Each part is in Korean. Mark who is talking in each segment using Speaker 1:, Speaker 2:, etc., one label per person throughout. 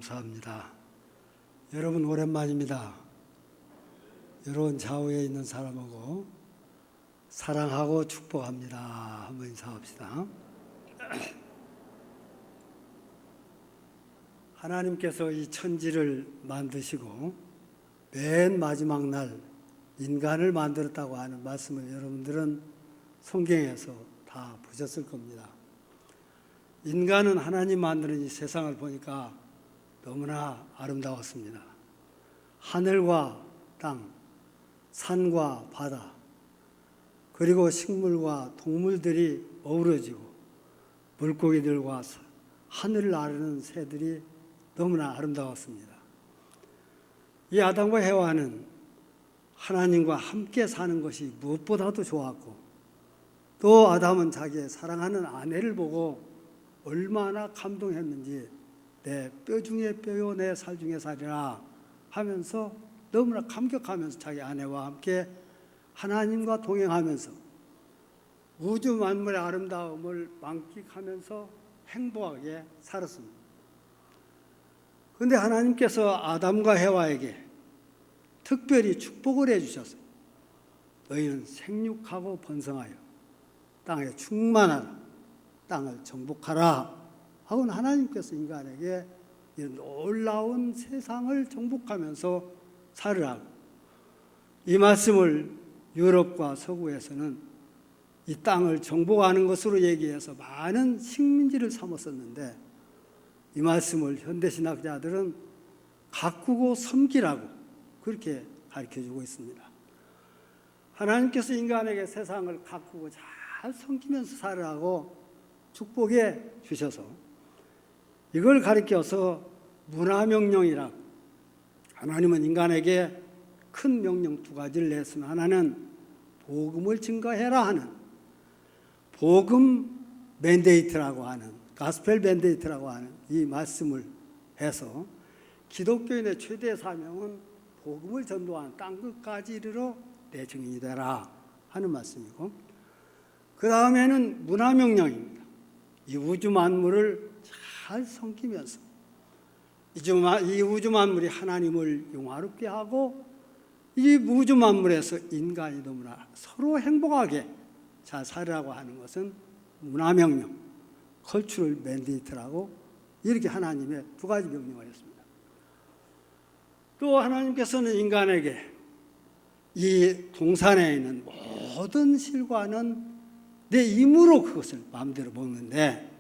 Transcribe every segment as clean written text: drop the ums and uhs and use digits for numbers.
Speaker 1: 감사합니다. 여러분 오랜만입니다. 여러분 좌우에 있는 사람하고 사랑하고 축복합니다. 한번 인사합시다. 하나님께서 이 천지를 만드시고 맨 마지막 날 인간을 만들었다고 하는 말씀을 여러분들은 성경에서 다 보셨을 겁니다. 인간은 하나님 만드는 이 세상을 보니까 너무나 아름다웠습니다. 하늘과 땅, 산과 바다, 그리고 식물과 동물들이 어우러지고 물고기들과 하늘을 나르는 새들이 너무나 아름다웠습니다. 이 아담과 해와는 하나님과 함께 사는 것이 무엇보다도 좋았고, 또 아담은 자기의 사랑하는 아내를 보고 얼마나 감동했는지 내 뼈 중에 뼈요 내 살 중에 살이라 하면서 너무나 감격하면서 자기 아내와 함께 하나님과 동행하면서 우주 만물의 아름다움을 만끽하면서 행복하게 살았습니다. 그런데 하나님께서 아담과 해와에게 특별히 축복을 해주셨어요. 너희는 생육하고 번성하여 땅에 충만하라, 땅을 정복하라 하고는 하나님께서 인간에게 이 놀라운 세상을 정복하면서 살으라고, 이 말씀을 유럽과 서구에서는 이 땅을 정복하는 것으로 얘기해서 많은 식민지를 삼았었는데, 이 말씀을 현대신학자들은 가꾸고 섬기라고 그렇게 가르쳐주고 있습니다. 하나님께서 인간에게 세상을 가꾸고 잘 섬기면서 살으라고 축복해 주셔서 이걸 가르쳐서 문화명령이라고, 하나님은 인간에게 큰 명령 두 가지를 냈으면 하나는 복음을 증거해라 하는 복음 맨데이트라고 하는, 가스펠 맨데이트라고 하는 이 말씀을 해서 기독교인의 최대 사명은 복음을 전도하는 땅끝까지 이르러 내 증인이 되라 하는 말씀이고, 그 다음에는 문화명령입니다. 이 우주 만물을 잘 섬기면서 이 우주 만물이 하나님을 영화롭게 하고 이 우주 만물에서 인간이 너무나 서로 행복하게 잘 살으라고 하는 것은 문화명령, 컬처럴 맨데이트라고 이렇게 하나님의 두 가지 명령을 했습니다. 또 하나님께서는 인간에게 이 동산에 있는 모든 실과는 내 힘으로 그것을 마음대로 먹는데,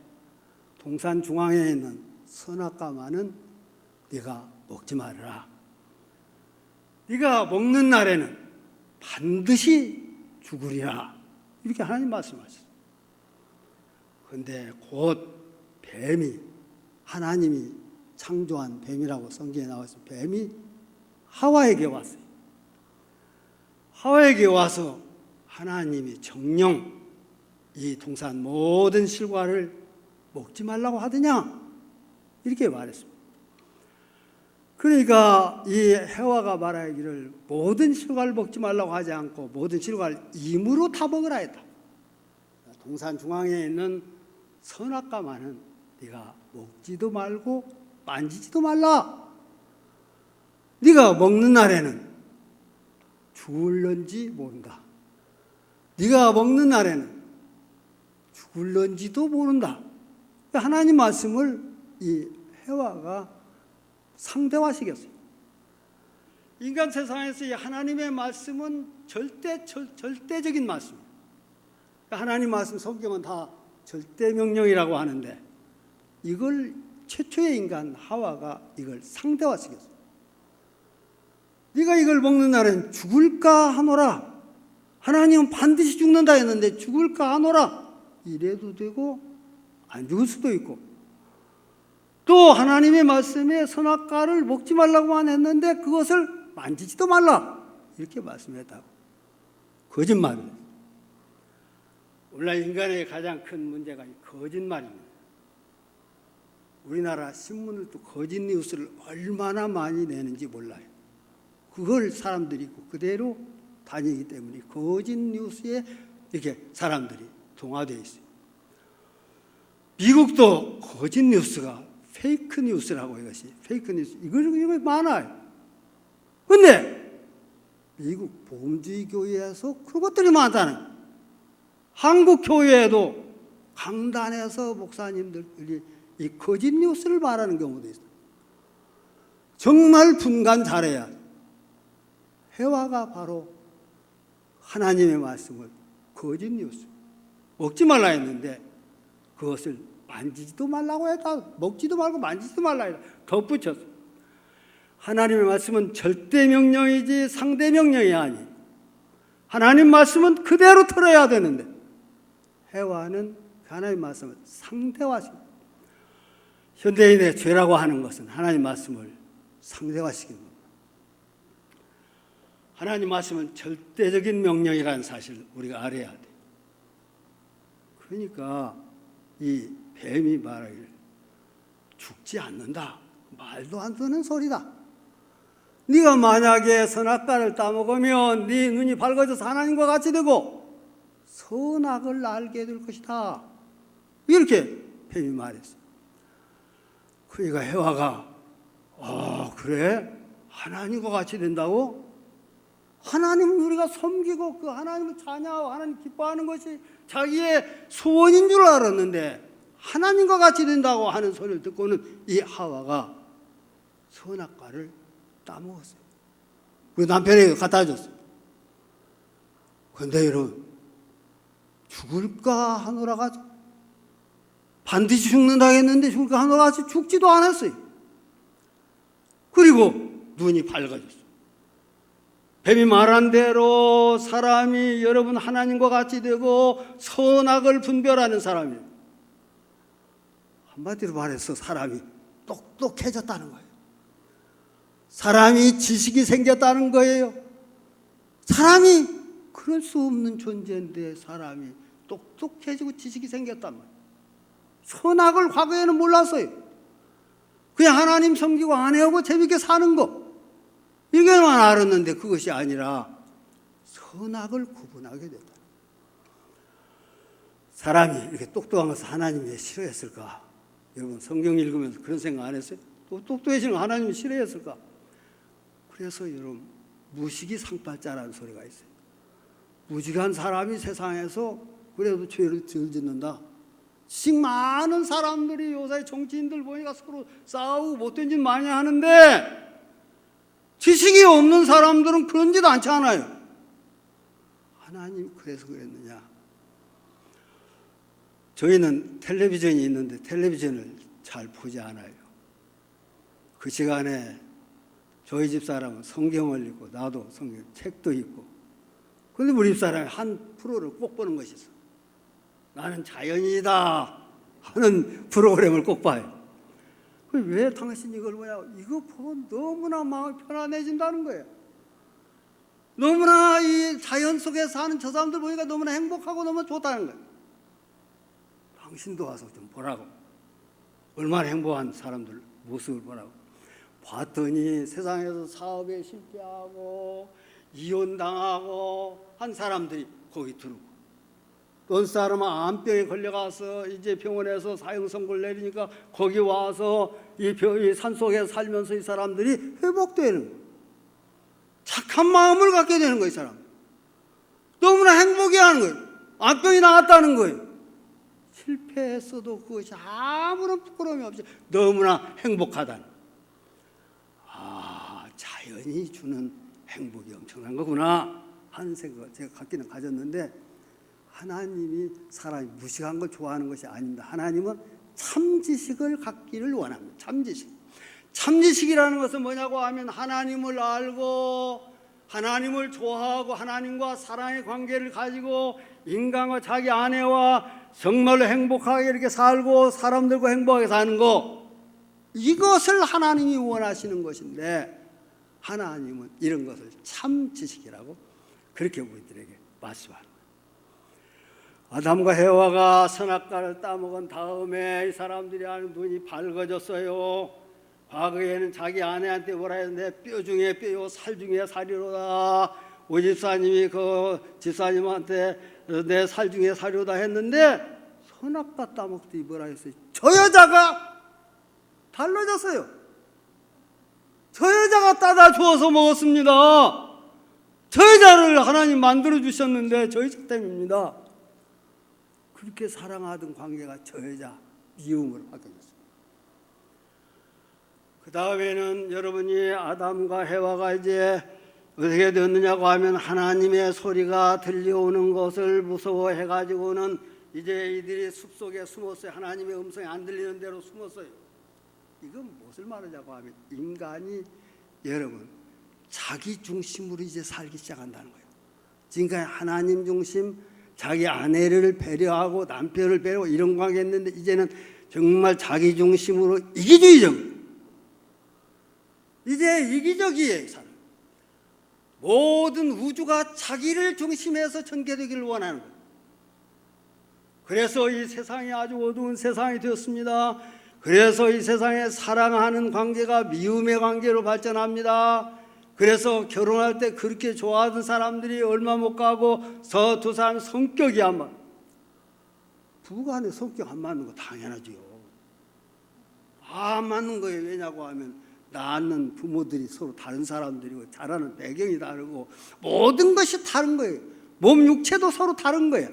Speaker 1: 동산 중앙에 있는 선악과만은 네가 먹지 말아라. 네가 먹는 날에는 반드시 죽으리라. 이렇게 하나님 말씀하셨어요. 그런데 곧 뱀이, 하나님이 창조한 뱀이라고 성경에 나와서 뱀이 하와에게 왔어요. 하와에게 와서 하나님이 정녕 이 동산 모든 실과를 먹지 말라고 하더냐? 이렇게 말했습니다. 그러니까 이 해와가 말하기를 모든 실과를 먹지 말라고 하지 않고 모든 실과를 임으로 다 먹으라 했다. 동산 중앙에 있는 선악과만은 네가 먹지도 말고 만지지도 말라. 네가 먹는 날에는 죽을런지 모른다. 네가 먹는 날에는 죽을런지도 모른다. 하나님 말씀을 이 해와가 상대화시켰어요. 인간 세상에서 이 하나님의 말씀은 절대적인 말씀이에요. 하나님 말씀 성경은 다 절대명령이라고 하는데, 이걸 최초의 인간 하와가 이걸 상대화시켰어요. 네가 이걸 먹는 날엔 죽을까 하노라. 하나님은 반드시 죽는다 했는데 죽을까 하노라. 이래도 되고 안 죽을 수도 있고, 또 하나님의 말씀에 선악과를 먹지 말라고만 했는데 그것을 만지지도 말라 이렇게 말씀했다고. 거짓말입니다. 오늘날 인간의 가장 큰 문제가 거짓말입니다. 우리나라 신문을 또 거짓 뉴스를 얼마나 많이 내는지 몰라요. 그걸 사람들이 그대로 다니기 때문에 거짓 뉴스에 이렇게 사람들이 동화되어 있어요. 미국도 거짓 뉴스가 페이크 뉴스라고, 이것이 페이크 뉴스, 이거 많아요. 근데 미국 복음주의 교회에서 그런 것들이 많다는 거예요. 한국 교회에도 강단에서 목사님들이 이 거짓 뉴스를 말하는 경우도 있어요. 정말 분간 잘해야 돼요. 해와가 바로 하나님의 말씀을 거짓 뉴스, 먹지 말라 했는데 그것을 만지지도 말라고 했다. 먹지도 말고 만지지도 말라 했다. 덧붙였어. 하나님의 말씀은 절대 명령이지 상대 명령이 아니에요. 하나님 말씀은 그대로 들어야 되는데 해와는 하나님 말씀을 상대화시킵니다. 현대인의 죄라고 하는 것은 하나님 말씀을 상대화시키는 겁니다. 하나님 말씀은 절대적인 명령이라는 사실을 우리가 알아야 돼요. 그러니까 이 뱀이 말하기를 죽지 않는다, 말도 안 되는 소리다. 네가 만약에 선악과를 따먹으면 네 눈이 밝아져서 하나님과 같이 되고 선악을 알게 될 것이다, 이렇게 뱀이 말했어요. 그러니까 해와가 그래? 하나님과 같이 된다고? 하나님을 우리가 섬기고 그 하나님을 찬양하고 하나님 기뻐하는 것이 자기의 소원인 줄 알았는데 하나님과 같이 된다고 하는 소리를 듣고는 이 하와가 선악과를 따먹었어요. 우리 남편에게 갖다 줬어요. 그런데 여러분, 죽을까 하노라가 반드시 죽는다 했는데 죽을까 하노라가 죽지도 않았어요. 그리고 눈이 밝아졌어요. 뱀이 말한 대로 사람이 여러분 하나님과 같이 되고 선악을 분별하는 사람이에요. 한마디로 말해서 사람이 똑똑해졌다는 거예요. 사람이 지식이 생겼다는 거예요. 사람이 그럴 수 없는 존재인데 사람이 똑똑해지고 지식이 생겼단 말이에요. 선악을 과거에는 몰랐어요. 그냥 하나님 섬기고 아내하고 재밌게 사는 거, 이게만 알았는데 그것이 아니라 선악을 구분하게 된다. 사람이 이렇게 똑똑한 것을 하나님이 왜 싫어했을까? 여러분 성경 읽으면서 그런 생각 안 했어요? 똑똑해지는 하나님이 싫어했을까? 그래서 여러분 무식이 상팔자라는 소리가 있어요. 무식한 사람이 세상에서 그래도 죄를 덜 짓는다. 지식 많은 사람들이 요새 정치인들 보니까 서로 싸우고 못된 짓 많이 하는데 지식이 없는 사람들은 그런 짓 않지 않아요. 하나님 그래서 그랬느냐? 저희는 텔레비전이 있는데 텔레비전을 잘 보지 않아요. 그 시간에 저희 집사람은 성경을 읽고 나도 성경 책도 읽고, 그런데 우리 집사람이 한 프로를 꼭 보는 것이 있어. 나는 자연이다 하는 프로그램을 꼭 봐요. 왜 당신 이걸 보냐고. 이거 보면 너무나 마음이 편안해진다는 거예요. 너무나 이 자연 속에 사는 저 사람들 보니까 너무나 행복하고 너무 좋다는 거예요. 당신도 와서 좀 보라고. 얼마나 행복한 사람들 모습을 보라고. 봤더니 세상에서 사업에 실패하고 이혼당하고 한 사람들이 거기 들어오고, 어떤 사람은 암병에 걸려가서 이제 병원에서 사형 선고를 내리니까 거기 와서 이 산속에 살면서 이 사람들이 회복되는 거예요. 착한 마음을 갖게 되는 거예요. 이 사람 너무나 행복해하는 거예요. 암병이 나았다는 거예요. 실패했어도 그것이 아무런 부끄러움이 없이 너무나 행복하다는. 자연이 주는 행복이 엄청난 거구나 하는 생각을 제가 갖기는 가졌는데, 하나님이 사람이 무식한 걸 좋아하는 것이 아닙니다. 하나님은 참지식을 갖기를 원합니다. 참지식. 참지식이라는 것은 뭐냐고 하면 하나님을 알고 하나님을 좋아하고 하나님과 사랑의 관계를 가지고 인간과 자기 아내와 정말로 행복하게 이렇게 살고 사람들과 행복하게 사는 거, 이것을 하나님이 원하시는 것인데 하나님은 이런 것을 참지식이라고 그렇게 우리들에게 말씀하는 거예요. 아담과 해와가 선악과를 따먹은 다음에 이 사람들이 하는 눈이 밝아졌어요. 과거에는 자기 아내한테 뭐라 해서 내 뼈 중에 뼈요 살 중에 살이로다, 오 집사님이 그 집사님한테 내 살 중에 살이로다 했는데 선악과 따먹더니 뭐라 했어요? 저 여자가 달라졌어요. 저 여자가 따다 주어서 먹었습니다. 저 여자를 하나님 만들어 주셨는데 저 여자 때문입니다. 그렇게 사랑하던 관계가 저 여자 미움으로 바뀌었어요. 그 다음에는 여러분이 아담과 해와가 이제 어떻게 되었느냐고 하면 하나님의 소리가 들려오는 것을 무서워해가지고는 이제 이들이 숲속에 숨었어요. 하나님의 음성이 안 들리는 대로 숨었어요. 이건 무엇을 말하냐고 하면 인간이 여러분 자기 중심으로 이제 살기 시작한다는 거예요. 지금까지 하나님 중심, 자기 아내를 배려하고 남편을 배려하고 이런 관계였는데 이제는 정말 자기 중심으로 이기주의적, 이제 이기적이에요. 사람. 모든 우주가 자기를 중심해서 전개되기를 원하는 거예요. 그래서 이 세상이 아주 어두운 세상이 되었습니다. 그래서 이 세상에 사랑하는 관계가 미움의 관계로 발전합니다. 그래서 결혼할 때 그렇게 좋아하던 사람들이 얼마 못 가고 두 사람 성격이 안 맞아. 부부간에 성격 안 맞는 거 당연하지요. 안 맞는 거예요. 왜냐고 하면 낳는 부모들이 서로 다른 사람들이고 자라는 배경이 다르고 모든 것이 다른 거예요. 몸 육체도 서로 다른 거예요.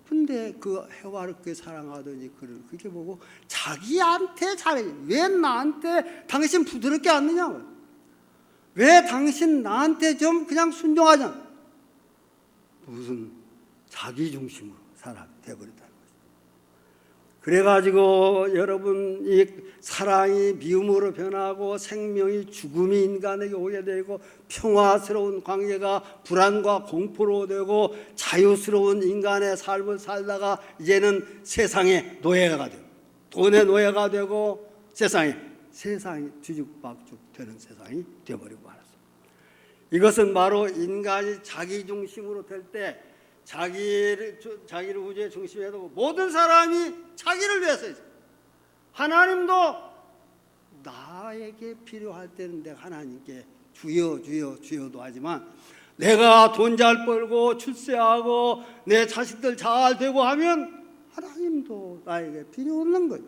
Speaker 1: 근데 그 해와롭게 사랑하더니 그렇게 보고 자기한테 잘해. 왜 나한테 당신 부드럽게 않느냐고. 왜 당신 나한테 좀 그냥 순종하잖아. 무슨 자기 중심으로 사람이 되어버렸다는 거죠. 그래가지고 여러분 이 사랑이 미움으로 변하고 생명이 죽음이 인간에게 오게 되고 평화스러운 관계가 불안과 공포로 되고 자유스러운 인간의 삶을 살다가 이제는 세상의 노예가 되고 돈의 노예가 되고 세상이 뒤죽박죽 되는 세상이 되어버리고 말았어요. 이것은 바로 인간이 자기 중심으로 될 때 자기를 우주의 중심에 두고 모든 사람이 자기를 위해서 있어요. 하나님도 나에게 필요할 때는 내가 하나님께 주여 주여 주여도 하지만 내가 돈 잘 벌고 출세하고 내 자식들 잘 되고 하면 하나님도 나에게 필요 없는 거예요.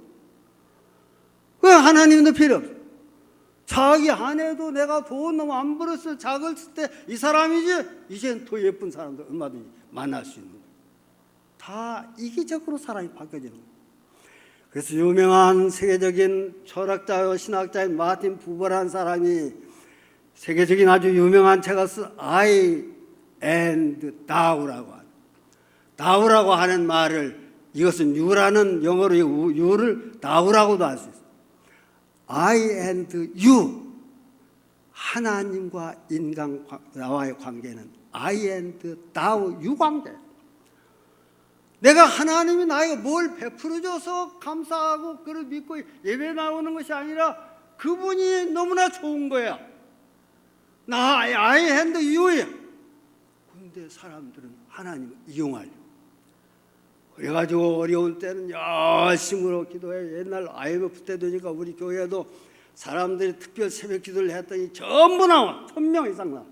Speaker 1: 왜 하나님도 필요 없어요? 자기 아내도 내가 돈 너무 안 벌었을 작을 때 이 사람이지 이젠 더 예쁜 사람도 얼마든지 만날 수 있는 거예요. 다 이기적으로 사람이 바뀌어지는 거예요. 그래서 유명한 세계적인 철학자요 신학자인 마틴 부버라는 사람이 세계적인 아주 유명한 책을 쓴 I and Thou라고 하는 말을 이것은 유라는 영어로 유를 Thou라고도 할 수 있어요. I and you 하나님과 인간 나와의 관계는 I and Thou you 관계. 내가 하나님이 나에게 뭘 베풀어줘서 감사하고 그를 믿고 예배 나오는 것이 아니라 그분이 너무나 좋은 거야. 나 I and you야. 그런데 사람들은 하나님을 이용하려고. 그래가지고 어려운 때는 열심으로 기도해. 옛날 IMF 때 되니까 우리 교회도 사람들이 특별 새벽 기도를 했더니 전부 나와. 1000명 이상 나와.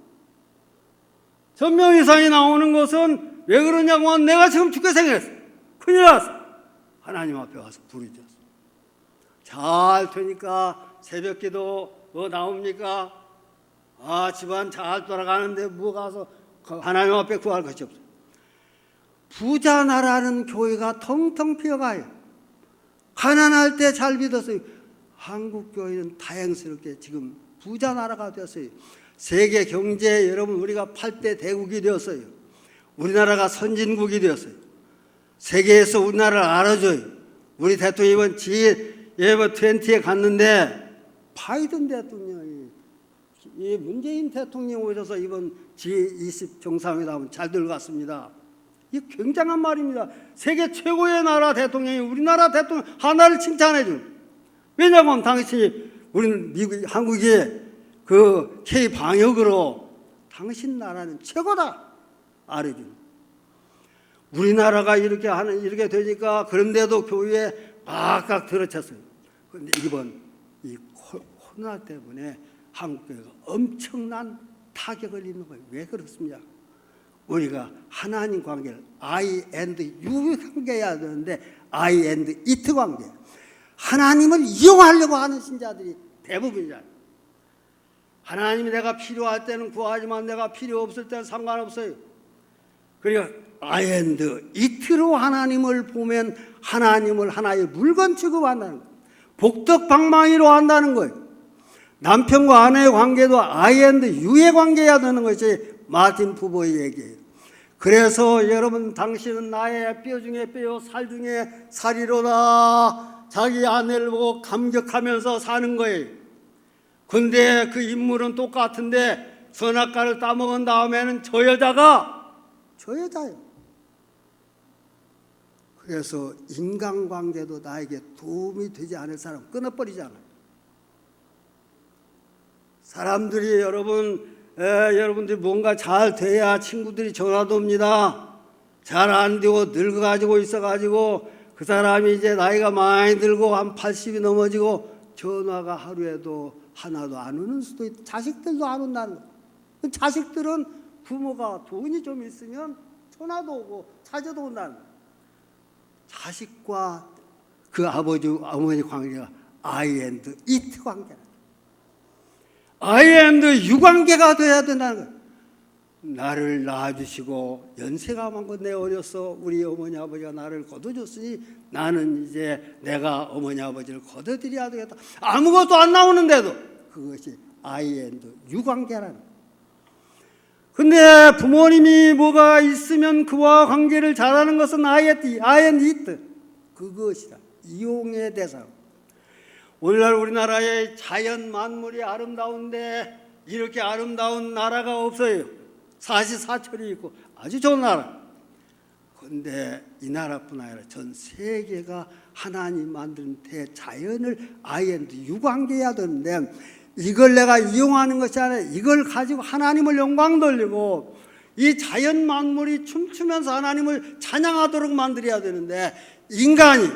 Speaker 1: 1000명 이상이 나오는 것은 왜 그러냐고 하면 내가 지금 죽게 생겼어. 큰일 났어. 하나님 앞에 와서 부르짖었어. 잘 되니까 새벽 기도 뭐 나옵니까? 집안 잘 돌아가는데 뭐 가서 하나님 앞에 구할 것이 없어. 부자 나라는 교회가 텅텅 피어가요. 가난할 때 잘 믿었어요. 한국 교회는 다행스럽게 지금 부자 나라가 되었어요. 세계 경제에 여러분 우리가 8대 대국이 되었어요. 우리나라가 선진국이 되었어요. 세계에서 우리나라를 알아줘요. 우리 대통령이 이번 G20에 갔는데 바이든 대통령이 이 문재인 대통령 오셔서 이번 G20 정상회담은 잘 들어갔습니다. 이 굉장한 말입니다. 세계 최고의 나라 대통령이 우리나라 대통령 하나를 칭찬해 준. 왜냐하면 당신이 우리는 한국이 그 K 방역으로 당신 나라는 최고다 알아준. 우리나라가 이렇게 되니까 그런데도 교회에 막각 들어찼어요. 그런데 이번 이 코로나 때문에 한국 교회가 엄청난 타격을 입는 거예요. 왜 그렇습니까? 우리가 하나님 관계를 I and you 관계해야 되는데 I and it 관계. 하나님을 이용하려고 하는 신자들이 대부분이잖아요. 하나님이 내가 필요할 때는 구하지만 내가 필요 없을 때는 상관없어요. 그러니까 아이앤드 이트로 하나님을 보면 하나님을 하나의 물건 취급한다는 거예요. 복덕방망이로 한다는 거예요. 남편과 아내의 관계도 아이앤드 유의 관계여야 되는 것이 마틴 부버의 얘기예요. 그래서 여러분, 당신은 나의 뼈 중에 뼈요 살 중에 살이로다. 자기 아내를 보고 감격하면서 사는 거예요. 근데 그 인물은 똑같은데 선악과를 따먹은 다음에는 저 여자예요. 그래서 인간관계도 나에게 도움이 되지 않을 사람 끊어버리잖아요. 사람들이 여러분들이 뭔가 잘 돼야 친구들이 전화도 옵니다. 잘 안 되고 늙어가지고 있어가지고 그 사람이 이제 나이가 많이 들고 한 80이 넘어지고 전화가 하루에도 하나도 안 오는 수도 있고 자식들도 안 온다는 거예요. 자식들은 부모가 돈이 좀 있으면 전화도 오고 자주도 온다는 거예요. 자식과 그 아버지 어머니 관계가 아이앤드 이트 관계라. 아이앤드 유관계가 돼야 된다는 거예요. 나를 낳아주시고 연세가 많고 내 어려서 우리 어머니 아버지가 나를 거둬줬으니 나는 이제 내가 어머니 아버지를 거둬드려야 되겠다. 아무것도 안 나오는데도 그것이 아이앤드 유관계라는 거예요. 근데 부모님이 뭐가 있으면 그와 관계를 잘하는 것은 아이앤드 이트 그것이다. 이용의 대상. 오늘날 우리나라의 자연 만물이 아름다운데 이렇게 아름다운 나라가 없어요. 사시사철이 있고 아주 좋은 나라. 그런데 이 나라뿐 아니라 전 세계가 하나님 만든 대자연을 아이앤드 유관계해야 되는데 이걸 내가 이용하는 것이 아니라 이걸 가지고 하나님을 영광 돌리고 이 자연 만물이 춤추면서 하나님을 찬양하도록 만들어야 되는데 인간이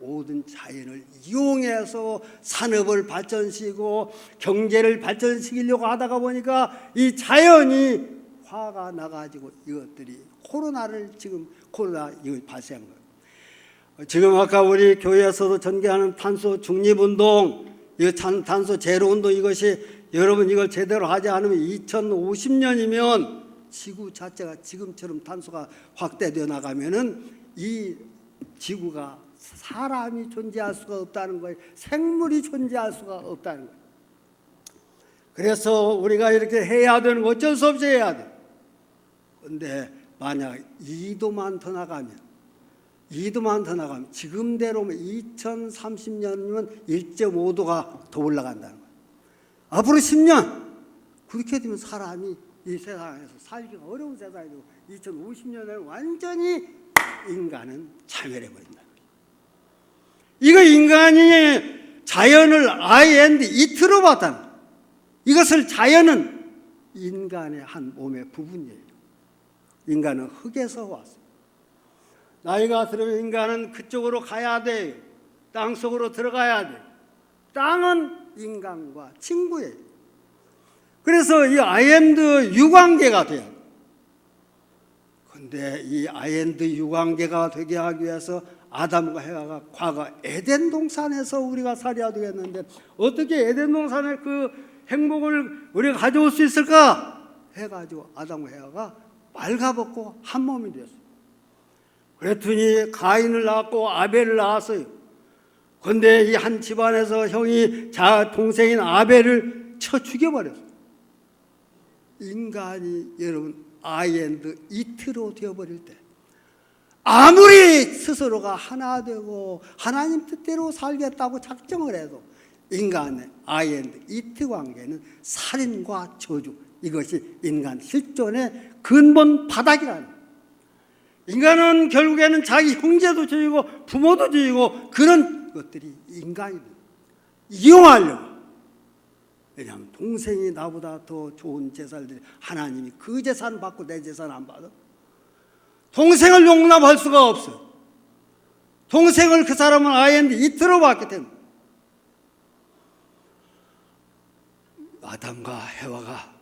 Speaker 1: 모든 자연을 이용해서 산업을 발전시키고 경제를 발전시키려고 하다가 보니까 이 자연이 화가 나가지고 이것들이 코로나 이걸 발생한 거예요. 지금 아까 우리 교회에서도 전개하는 탄소 중립운동, 이 탄소 제로 운동 이것이 여러분 이걸 제대로 하지 않으면 2050년이면 지구 자체가 지금처럼 탄소가 확대되어 나가면은 이 지구가 사람이 존재할 수가 없다는 거예요. 생물이 존재할 수가 없다는 거예요. 그래서 우리가 이렇게 해야 되는 거 어쩔 수 없이 해야 돼. 그런데 만약 2도만 더 나가면 지금대로면 2030년이면 1.5도가 더 올라간다는 거예요. 앞으로 10년 그렇게 되면 사람이 이 세상에서 살기가 어려운 세상이 되고 2050년에는 완전히 인간은 자멸해버린다. 이거 인간이 자연을 아이앤드 이트로 봤다는 거예요. 이것을 자연은 인간의 한 몸의 부분이에요. 인간은 흙에서 왔어요. 나이가 들면 인간은 그쪽으로 가야 돼요. 땅속으로 들어가야 돼요. 땅은 인간과 친구예요. 그래서 이 아이앤드 유관계가 돼요. 그런데 이 아이앤드 유관계가 되게 하기 위해서 아담과 해와가 과거 에덴 동산에서 우리가 살아야 되겠는데 어떻게 에덴 동산의 그 행복을 우리가 가져올 수 있을까 해가지고 아담과 해와가 말가벗고 한 몸이 되었어요. 그랬더니 가인을 낳았고 아벨을 낳았어요. 그런데 이 한 집안에서 형이 동생인 아벨을 쳐 죽여버렸어요. 인간이 여러분 아이앤드 이트로 되어버릴 때 아무리 스스로가 하나 되고 하나님 뜻대로 살겠다고 작정을 해도 인간의 아이앤드 이트 관계는 살인과 저주, 이것이 인간 실존의 근본 바닥이라는 거예요. 인간은 결국에는 자기 형제도 죽이고 부모도 죽이고 그런 것들이 인간이 이용하려고. 왜냐하면 동생이 나보다 더 좋은 재산들이 하나님이 그 재산 받고 내 재산 안 받아? 동생을 용납할 수가 없어. 동생을 그 사람은 아이앤드 이트로 봤기 때문에. 아담과 해와가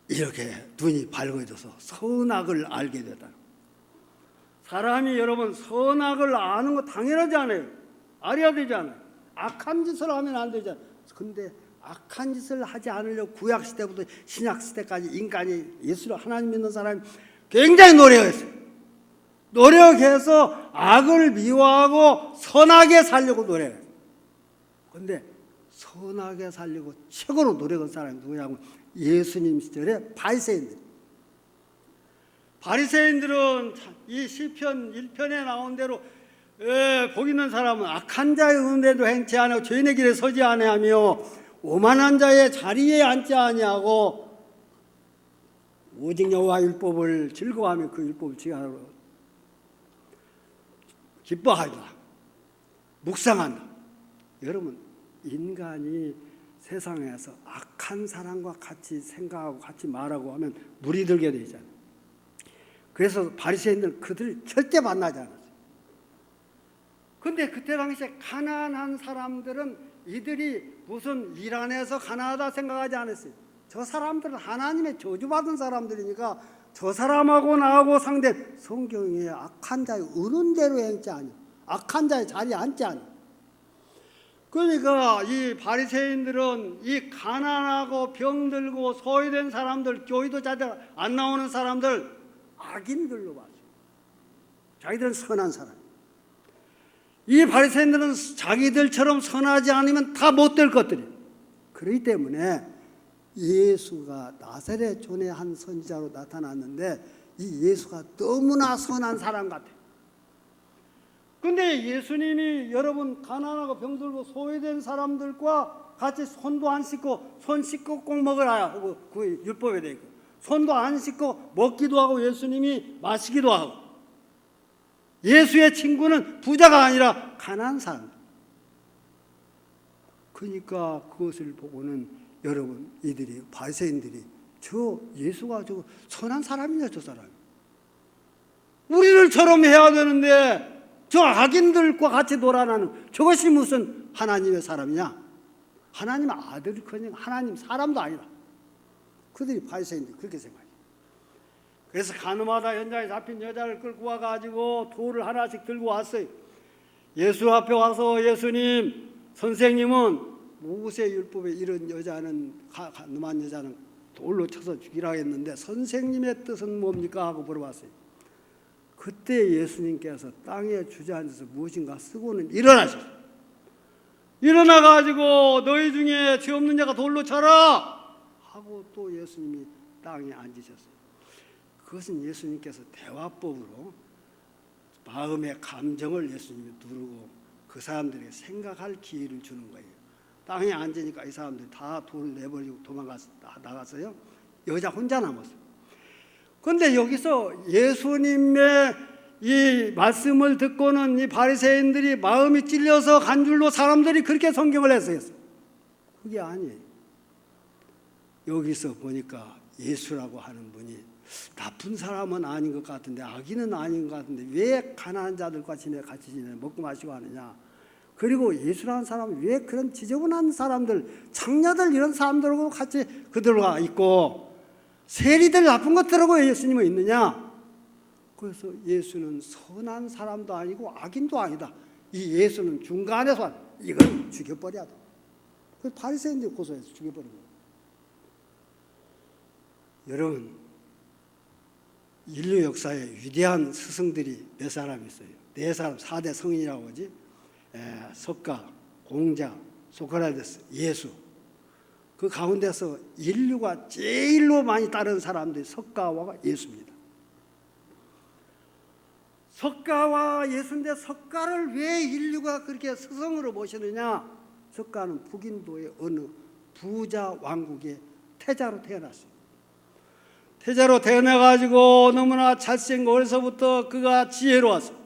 Speaker 1: 이렇게 눈이 밝아져서 선악을 알게 되다. 사람이 여러분 선악을 아는 거 당연하지 않아요. 알아야 되잖아요. 악한 짓을 하면 안 되잖아요. 근데 악한 짓을 하지 않으려고 구약시대부터 신약시대까지 인간이 예수를 하나님 믿는 사람이 굉장히 노력했어요. 노력해서 악을 미워하고 선하게 살려고 노력해요. 근데 선하게 살려고 최고로 노력한 사람이 누구냐면 예수님 시절에 바리새인들. 바리새인들은 이 시편 1편에 나온 대로 복 있는 사람은 악한 자의 은혜도 행치 아니하고 죄인의 길에 서지 아니하며 오만한 자의 자리에 앉지 아니하고 오직 여호와 율법을 즐거워하며 그 율법을 지키고 기뻐하다, 묵상한다. 여러분, 인간이 세상에서 악한 사람과 같이 생각하고 같이 말하고 하면 물이 들게 되잖아요. 그래서 바리새인들은 그들 절대 만나지 않았어요. 근데 그때 당시에 가난한 사람들은 이들이 무슨 일 안 해서 가난하다 생각하지 않았어요. 저 사람들은 하나님의 저주받은 사람들이니까 저 사람하고 나하고 상대 성경에 악한 자의 우는 대로 행치 아니요 악한 자의 자리에 앉지 아니요. 그러니까 이 바리새인들은 이 가난하고 병들고 소외된 사람들, 교회도 잘 안 나오는 사람들 악인들로 봤어요. 자기들은 선한 사람. 이 바리새인들은 자기들처럼 선하지 않으면 다 못될 것들이에요. 그렇기 때문에 예수가 나사렛 촌의 한 선지자로 나타났는데 이 예수가 너무나 선한 사람 같아요. 근데 예수님이 여러분 가난하고 병들고 소외된 사람들과 같이 손도 안 씻고 손 씻고 꼭 먹으라 하고 그 율법에 되어 있고 손도 안 씻고 먹기도 하고 예수님이 마시기도 하고 예수의 친구는 부자가 아니라 가난한 사람. 그러니까 그것을 보고는 여러분 이들이 바리새인들이 저 예수가 저 선한 사람이냐 저 사람. 우리를처럼 해야 되는데 저 악인들과 같이 놀아나는 저것이 무슨 하나님의 사람이냐. 하나님의 아들이거니 하나님 사람도 아니다. 그들이 바리새인들이 그렇게 생각해요. 그래서 가늠하다 현장에 잡힌 여자를 끌고 와가지고 돌을 하나씩 들고 왔어요. 예수 앞에 와서 예수님, 선생님은 모세 율법에 이런 여자는 가늠한 여자는 돌로 쳐서 죽이라 했는데 선생님의 뜻은 뭡니까? 하고 물어봤어요. 그때 예수님께서 땅에 주저앉아서 무엇인가 쓰고는 일어나셨어요. 일어나가지고 너희 중에 죄 없는 자가 돌로 쳐라 하고 또 예수님이 땅에 앉으셨어요. 그것은 예수님께서 대화법으로 마음의 감정을 예수님이 누르고 그 사람들에게 생각할 기회를 주는 거예요. 땅에 앉으니까 이 사람들이 다 돌을 내버리고 나갔어요. 여자 혼자 남았어요. 그런데 여기서 예수님의 이 말씀을 듣고는 이 바리새인들이 마음이 찔려서 간 줄로 사람들이 그렇게 성경을 했어요. 그게 아니에요. 여기서 보니까 예수라고 하는 분이 나쁜 사람은 아닌 것 같은데 악인은 아닌 것 같은데 왜 가난한 자들과 같이 지내 먹고 마시고 하느냐. 그리고 예수라는 사람은 왜 그런 지저분한 사람들 창녀들 이런 사람들하고 같이 그들과 있고 세리들 나쁜 것들하고 예수님은 있느냐. 그래서 예수는 선한 사람도 아니고 악인도 아니다. 이 예수는 중간에서 이걸 죽여버려야 돼. 그래서 바리새인들이 고소해서 죽여버린 거예요. 여러분, 인류 역사에 위대한 스승들이 몇 사람 있어요. 네 사람, 4대 성인이라고 하지. 석가, 공자, 소크라테스, 예수. 그 가운데서 인류가 제일로 많이 따른 사람들이 석가와 예수입니다. 석가와 예수인데 석가를 왜 인류가 그렇게 스승으로 모시느냐. 석가는 북인도의 어느 부자 왕국의 태자로 태어났어요. 태자로 태어나가지고 너무나 잘생긴 어려서부터 그가 지혜로웠어요.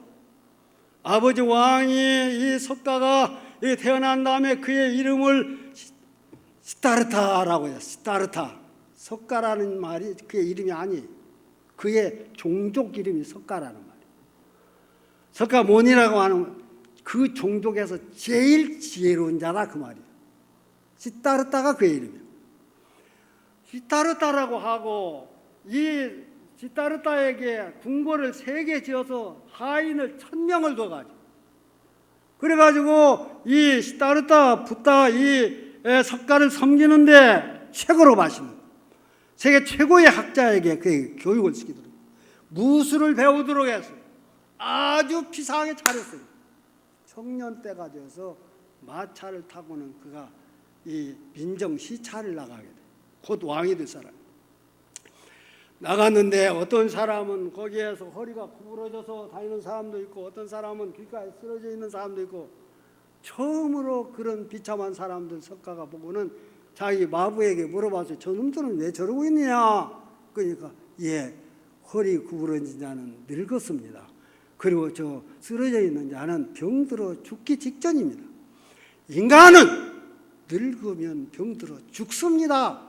Speaker 1: 아버지 왕이 이 석가가 태어난 다음에 그의 이름을 시타르타라고 해요. 시타르타. 석가라는 말이 그의 이름이 아니에요. 그의 종족 이름이 석가라는 말이에요. 석가모니라고 하는 그 종족에서 제일 지혜로운 자다 그 말이에요. 시타르타가 그의 이름이에요. 시타르타라고 하고 이 시타르타에게 궁궐을 3개 지어서 하인을 1000명을 둬가지고 그래가지고 이 시타르타 붓다 이 석가를 섬기는데 최고로 맛있는 세계 최고의 학자에게 그 교육을 시키도록 무술을 배우도록 해서 아주 비상하게 차렸어요. 청년 때가 되어서 마차를 타고는 그가 이 민정 시차를 나가게 돼. 곧 왕이 될 사람. 나갔는데 어떤 사람은 거기에서 허리가 구부러져서 다니는 사람도 있고 어떤 사람은 길가에 쓰러져 있는 사람도 있고 처음으로 그런 비참한 사람들 석가가 보고는 자기 마부에게 물어봤어요. 저놈들은 왜 저러고 있느냐? 그러니까 예, 허리 구부러진 자는 늙었습니다. 그리고 저 쓰러져 있는 자는 병들어 죽기 직전입니다. 인간은 늙으면 병들어 죽습니다.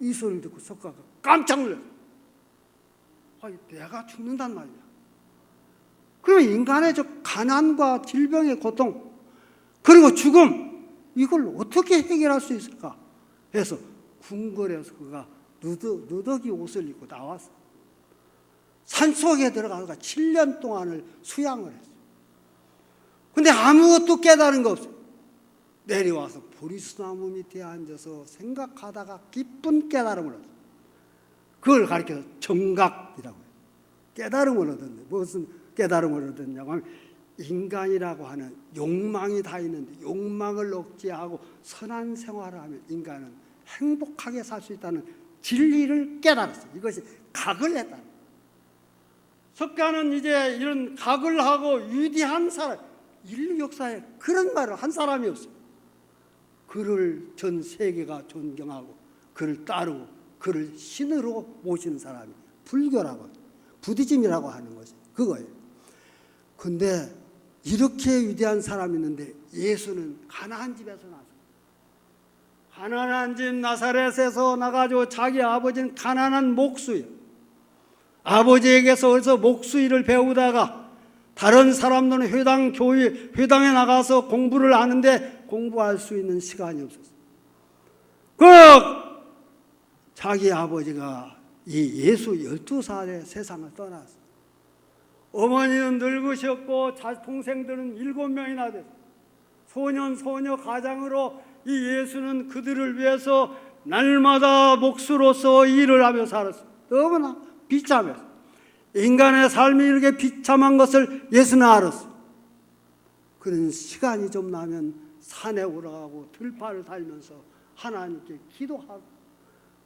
Speaker 1: 이 소리를 듣고 석가가 깜짝 놀랐어요. 내가 죽는단 말이야. 그러면 인간의 저 가난과 질병의 고통 그리고 죽음 이걸 어떻게 해결할 수 있을까 해서 궁궐에서 그가 누더기 옷을 입고 나왔어. 산속에 들어가서 7년 동안을 수양을 했어. 근데 아무것도 깨달은 거 없어요. 내려와서 보리수나무 밑에 앉아서 생각하다가 깊은 깨달음을 얻었어. 그걸 가리켜서 정각이라고 해요. 깨달음을 얻었는데 무슨 깨달음을 얻었냐고 하면 인간이라고 하는 욕망이 다 있는데 욕망을 억제하고 선한 생활을 하면 인간은 행복하게 살 수 있다는 진리를 깨달았어요. 이것이 각을 했다. 석가는 이제 이런 각을 하고 위대한 사람, 인류 역사에 그런 말을 한 사람이 없어요. 그를 전 세계가 존경하고 그를 따르고 그를 신으로 모시는 사람이 불교라고 부디즘이라고 하는 것이 그거예요. 근데 이렇게 위대한 사람이 있는데 예수는 가난한 집에서 나서 가난한 집 나사렛에서 나가지고 자기 아버지는 가난한 목수예요. 아버지에게서 어디서 목수일을 배우다가 다른 사람들은 회당에 나가서 공부를 하는데 공부할 수 있는 시간이 없었어요. 자기 아버지가 이 예수 12살에 세상을 떠났어요. 어머니는 늙으셨고 동생들은 7명이나 됐어요. 소녀 가장으로 이 예수는 그들을 위해서 날마다 목수로서 일을 하며 살았어요. 너무나 비참했어요. 인간의 삶이 이렇게 비참한 것을 예수는 알았어요. 그런 시간이 좀 나면 산에 올라가고 들판을 달면서 하나님께 기도하고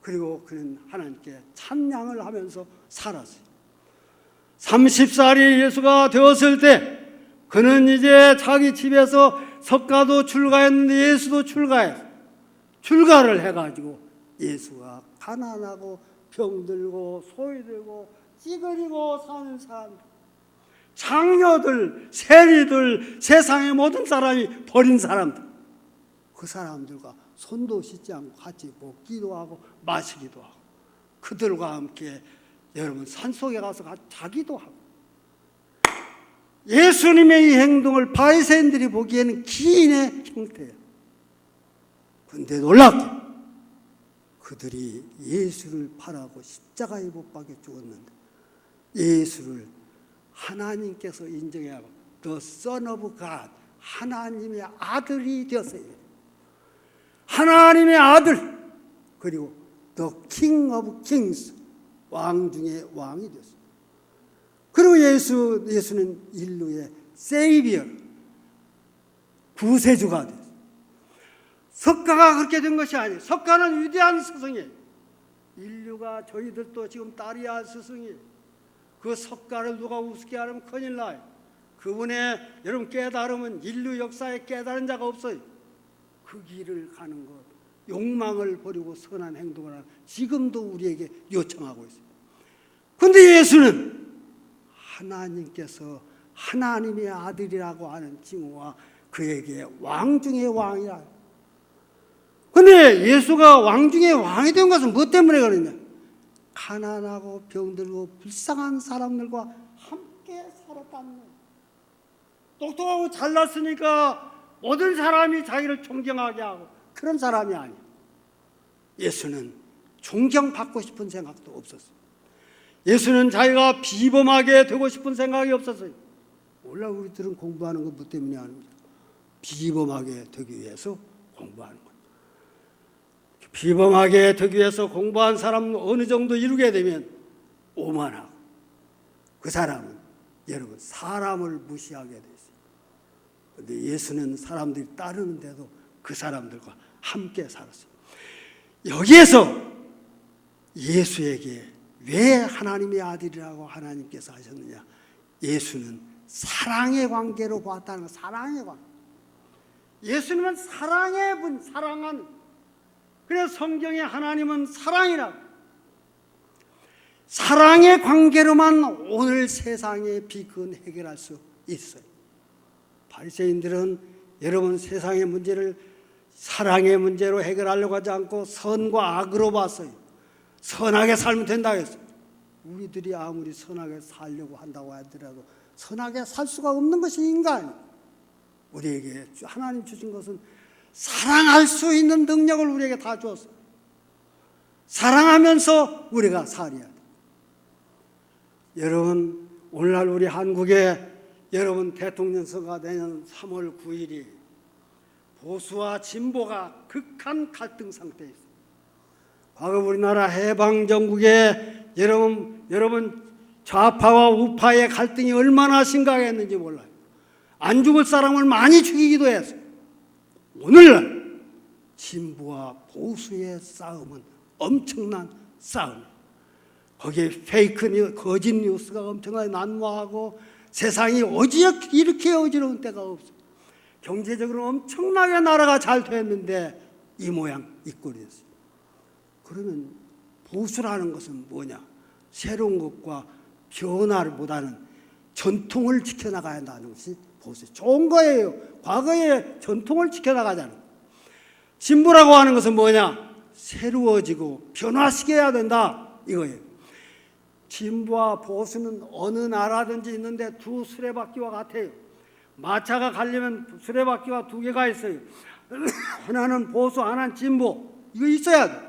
Speaker 1: 그리고 그는 하나님께 찬양을 하면서 살았어요. 30살이 예수가 되었을 때 그는 이제 자기 집에서 석가도 출가했는데 예수도 출가했어요. 출가를 해가지고 예수가 가난하고 병들고 소외되고 찌그리고 사는 사람들, 장녀들, 세리들, 세상의 모든 사람이 버린 사람들, 그 사람들과 손도 씻지 않고 같이 먹기도 하고 마시기도 하고 그들과 함께 여러분 산속에 가서 자기도 하고 예수님의 이 행동을 바리새인들이 보기에는 기인의 형태예요. 그런데 놀랍게 그들이 예수를 팔아고 십자가에 못 박혀 죽었는데 예수를 하나님께서 인정하고 The Son of God, 하나님의 아들이 되었어요. 하나님의 아들 그리고 The King of Kings, 왕 중의 왕이 되었어요. 그리고 예수는 인류의 세이비어, 구세주가 됐어요. 석가가 그렇게 된 것이 아니에요. 석가는 위대한 스승이에요. 인류가 저희들도 지금 따라야 할 스승이에요. 그 석가를 누가 우습게 하면 큰일 나요. 그분의 여러분 깨달음은 인류 역사에 깨달은 자가 없어요. 그 길을 가는 것, 욕망을 버리고 선한 행동을 하는 지금도 우리에게 요청하고 있어요. 그런데 예수는 하나님께서 하나님의 아들이라고 하는 칭호와 그에게 왕 중의 왕이라. 그런데 예수가 왕 중의 왕이 된 것은 무엇 때문에 그러냐? 가난하고 병들고 불쌍한 사람들과 함께 살았다는 거예요. 똑똑하고 잘났으니까 모든 사람이 자기를 존경하게 하고 그런 사람이 아니에요. 예수는 존경받고 싶은 생각도 없었어요. 예수는 자기가 비범하게 되고 싶은 생각이 없었어요. 몰라, 우리들은 공부하는 것 뭐 때문이 아닙니다. 비범하게 되기 위해서 공부하는 것. 비범하게 되기 위해서 공부한 사람은 어느 정도 이루게 되면 오만하고, 그 사람은 여러분 사람을 무시하게 돼 있어요. 그런데 예수는 사람들이 따르는데도 그 사람들과 함께 살았어요. 여기에서 예수에게 왜 하나님의 아들이라고 하나님께서 하셨느냐? 예수는 사랑의 관계로 보았다는 것. 사랑의 관계. 예수님은 사랑의 분, 사랑하는. 그래서 성경에 하나님은 사랑이라고. 사랑의 관계로만 오늘 세상의 비근 해결할 수 있어요. 바리새인들은 여러분 세상의 문제를 사랑의 문제로 해결하려고 하지 않고 선과 악으로 봤어요. 선하게 살면 된다고 했어요. 우리들이 아무리 선하게 살려고 한다고 하더라도 선하게 살 수가 없는 것이 인간이에요. 우리에게 하나님 주신 것은 사랑할 수 있는 능력을 우리에게 다 주었어요. 사랑하면서 우리가 살아야 돼요. 여러분, 오늘날 우리 한국에 여러분 대통령 선거가 내년 3월 9일이 보수와 진보가 극한 갈등 상태에 있어요. 과거 우리나라 해방 전국에 여러분 좌파와 우파의 갈등이 얼마나 심각했는지 몰라요. 안 죽을 사람을 많이 죽이기도 했어요. 오늘날 진보와 보수의 싸움은 엄청난 싸움이에요. 거기에 페이크 뉴스, 거짓 뉴스가 엄청나게 난무하고 세상이 이렇게 어지러운 때가 없어요. 경제적으로 엄청나게 나라가 잘 됐는데 이 모양 이 꼴이 됐어요. 그러면 보수라는 것은 뭐냐? 새로운 것과 변화보다는 전통을 지켜나가야 한다는 것이 보수. 좋은 거예요. 과거의 전통을 지켜나가자는 거예요. 진보라고 하는 것은 뭐냐? 새로워지고 변화시켜야 된다 이거예요. 진보와 보수는 어느 나라든지 있는데 두 수레바퀴와 같아요. 마차가 가려면 수레바퀴가 두 개가 있어요. 하나는 보수, 하나는 진보. 이거 있어야 돼.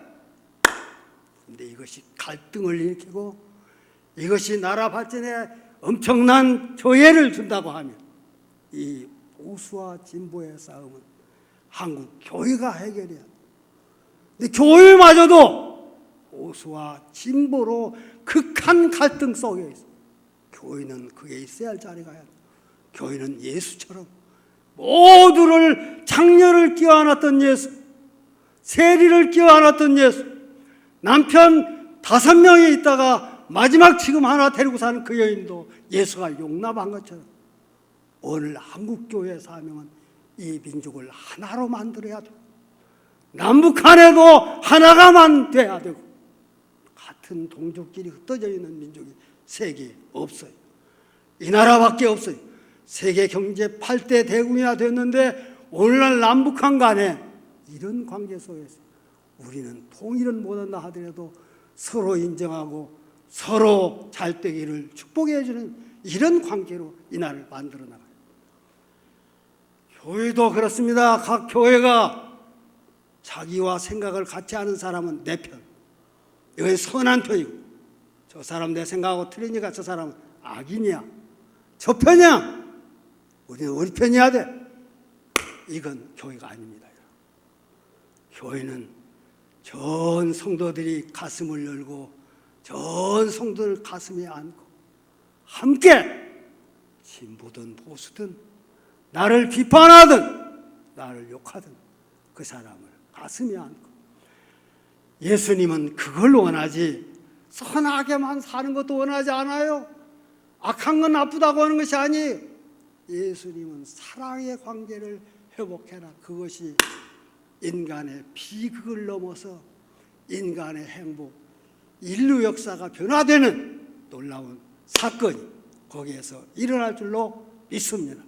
Speaker 1: 근데 이것이 갈등을 일으키고 이것이 나라 발전에 엄청난 조예를 준다고 하면 이 보수와 진보의 싸움은 한국 교회가 해결해야 돼. 근데 교회마저도 보수와 진보로 극한 갈등 속에 있어. 교회는 그게 있어야 할 자리가 야 돼. 교회는 예수처럼 모두를 장녀를 끼워안았던 예수, 세리를 끼워안았던 예수, 남편 5명이 있다가 마지막 지금 하나 데리고 사는 그 여인도 예수가 용납한 것처럼 오늘 한국교회의 사명은 이 민족을 하나로 만들어야 돼. 남북한에도 하나가만 돼야 되고 같은 동족끼리 흩어져 있는 민족이 세계에 없어요. 이 나라밖에 없어요. 세계 경제 8대 대국이나 됐는데 오늘날 남북한 간에 이런 관계 속에서 우리는 통일은 못한다 하더라도 서로 인정하고 서로 잘되기를 축복해 주는 이런 관계로 이 나라를 만들어 나가요. 교회도 그렇습니다. 각 교회가 자기와 생각을 같이 하는 사람은 내 편, 이건 선한 편이고 저 사람 내 생각하고 틀리니까 저 사람은 악인이야, 저 편이야, 우리는 우리 편이어야 돼. 이건 교회가 아닙니다. 교회는 전 성도들이 가슴을 열고 전 성도들 가슴에 안고 함께 진보든 보수든 나를 비판하든 나를 욕하든 그 사람을 가슴에 안고. 예수님은 그걸 원하지 선하게만 사는 것도 원하지 않아요. 악한 건 나쁘다고 하는 것이 아니에요. 예수님은 사랑의 관계를 회복해라. 그것이 인간의 비극을 넘어서 인간의 행복, 인류 역사가 변화되는 놀라운 사건이 거기에서 일어날 줄로 믿습니다.